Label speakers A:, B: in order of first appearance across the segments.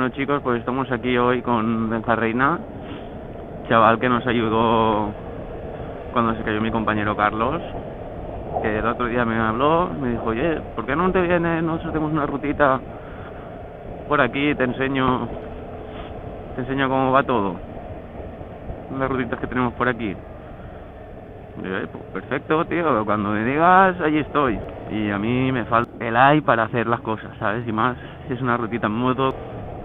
A: Bueno chicos, pues estamos aquí hoy con Benja Reina, chaval que nos ayudó cuando se cayó mi compañero Carlos, que el otro día me habló, me dijo, oye, ¿por qué no te vienes, nos hacemos una rutita por aquí, te enseño cómo va todo, las rutitas que tenemos por aquí? Y yo, pues perfecto, tío, cuando me digas, allí estoy. Y a mí me falta el AI para hacer las cosas, ¿sabes? Y más si es una rutita en moto,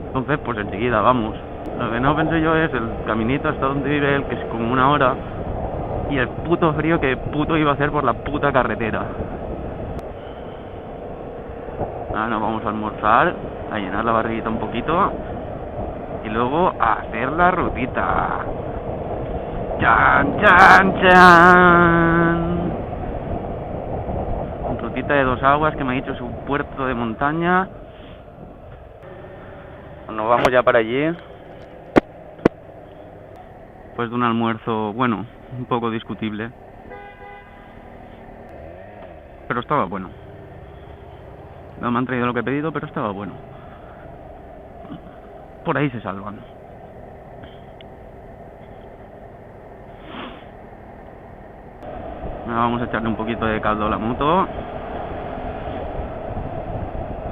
A: entonces pues enseguida vamos. Lo que no pensé yo es el caminito hasta donde vive él, que es como 1 hora, y el puto frío que puto iba a hacer por la puta carretera. Ahora nos vamos a almorzar, a llenar la barriguita un poquito, y luego a hacer la rutita. ¡Chan, chan, chan! Rutita de 2 aguas que me ha dicho es un puerto de montaña. Nos vamos ya para allí. Después de un almuerzo, bueno, un poco discutible, pero estaba bueno. No me han traído lo que he pedido, pero estaba bueno. Por ahí se salvan. Ahora vamos a echarle un poquito de caldo a la moto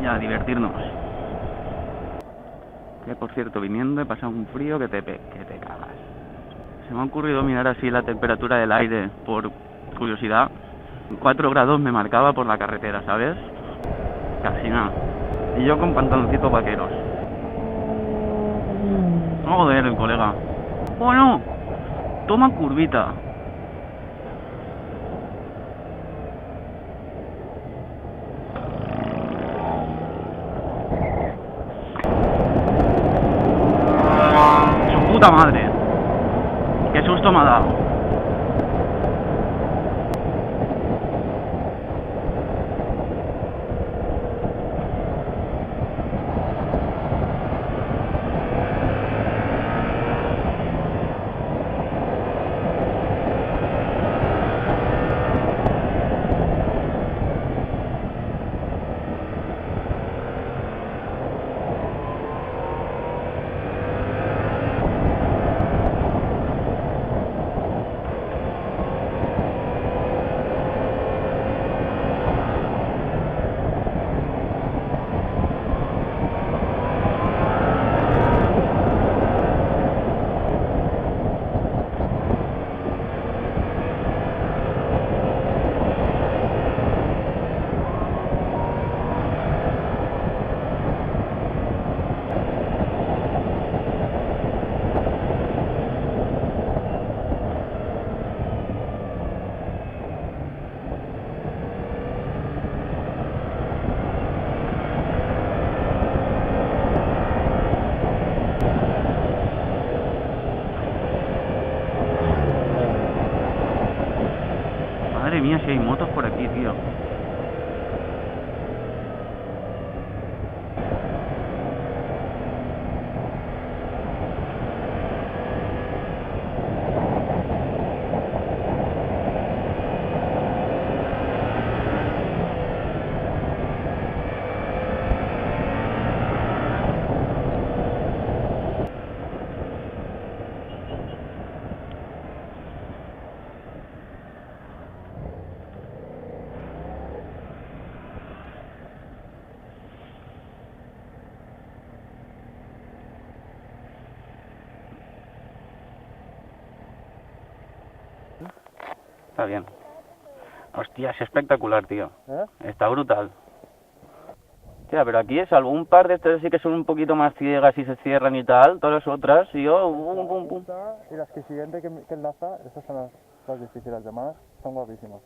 A: y a divertirnos. Que por cierto, viniendo he pasado un frío que te cagas. Se me ha ocurrido mirar así la temperatura del aire por curiosidad. 4 grados me marcaba por la carretera, ¿sabes? Casi nada. Y yo con pantaloncitos vaqueros. Joder, el colega. Bueno, toma curvita. Su puta madre. Qué susto me ha dado. Madre mía, si hay motos por aquí, tío. Está bien. Hostia, es espectacular, tío. Está brutal. Hostia, pero aquí es algo, un par de estas sí que son un poquito más ciegas y se cierran y tal, todas las otras, y yo, pum, pum.
B: Y las que siguiente que enlaza, esas son las difíciles, las demás son guapísimas.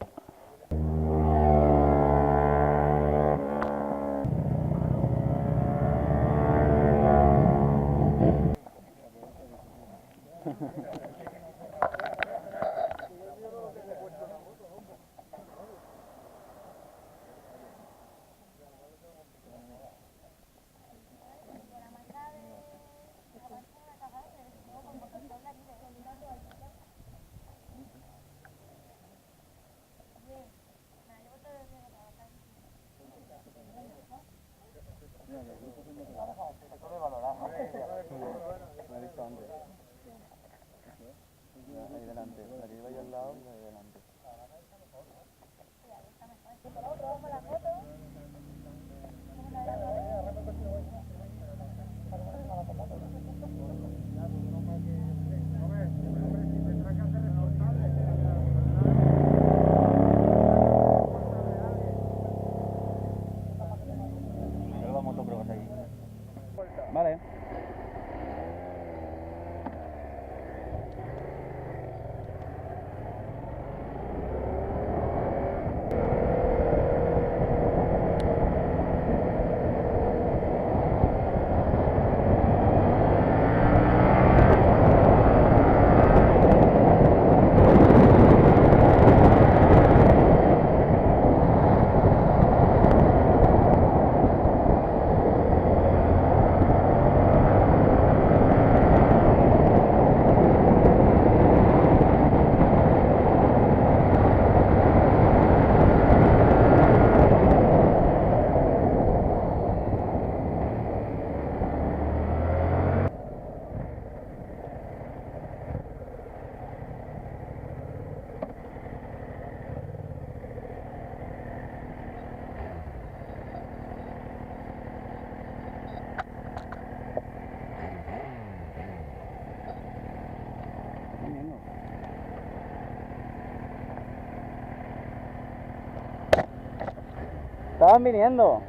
C: Estaban viniendo.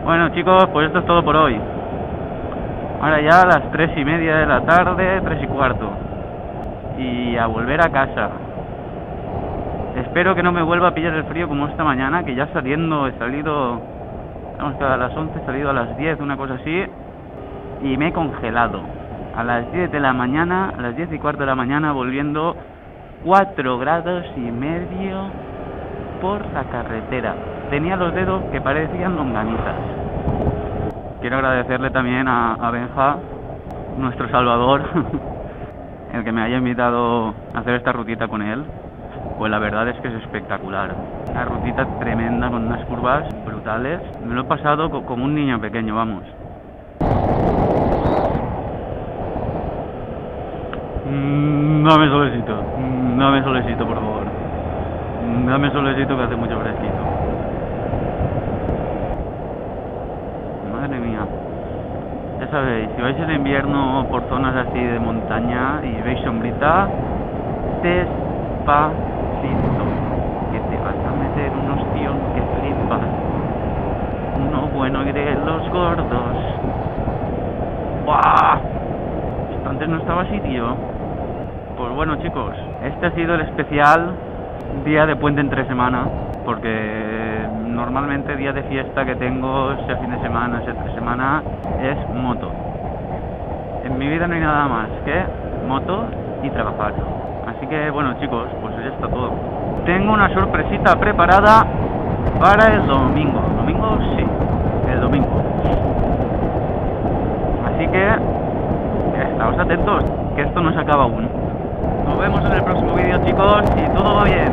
A: Bueno chicos, pues esto es todo por hoy. Ahora ya a las 3:30 de la tarde, 3:15. Y a volver a casa. Espero que no me vuelva a pillar el frío como esta mañana, que ya saliendo he salido, hemos quedado a las 11, he salido a las 10, una cosa así, y me he congelado. A las 10 de la mañana, a las 10:15 de la mañana, volviendo 4,5 grados por la carretera. Tenía los dedos que parecían longanizas. Quiero agradecerle también a Benja, nuestro salvador, el que me haya invitado a hacer esta rutita con él. Pues la verdad es que es espectacular. Una rutita tremenda con unas curvas brutales. Me lo he pasado como un niño pequeño, vamos. Dame solecito, por favor. Dame solecito que hace mucho fresquito. Madre mía. Ya sabéis, si vais en invierno por zonas así de montaña y veis sombrita, despacito, que te vas a meter un ostión que flipas. Uno bueno y de los gordos. ¡Buah! Esto antes no estaba así, tío. Pues bueno chicos, este ha sido el especial día de puente entre semana, porque normalmente día de fiesta que tengo, sea fin de semana, sea entre semana, es moto. En mi vida no hay nada más que moto y trabajar. Así que bueno chicos, pues ya está todo. Tengo una sorpresita preparada para el domingo. ¿Domingo? Sí, el domingo. Así que estaos atentos, que esto no se acaba aún. Nos vemos en el próximo vídeo chicos, y todo va bien.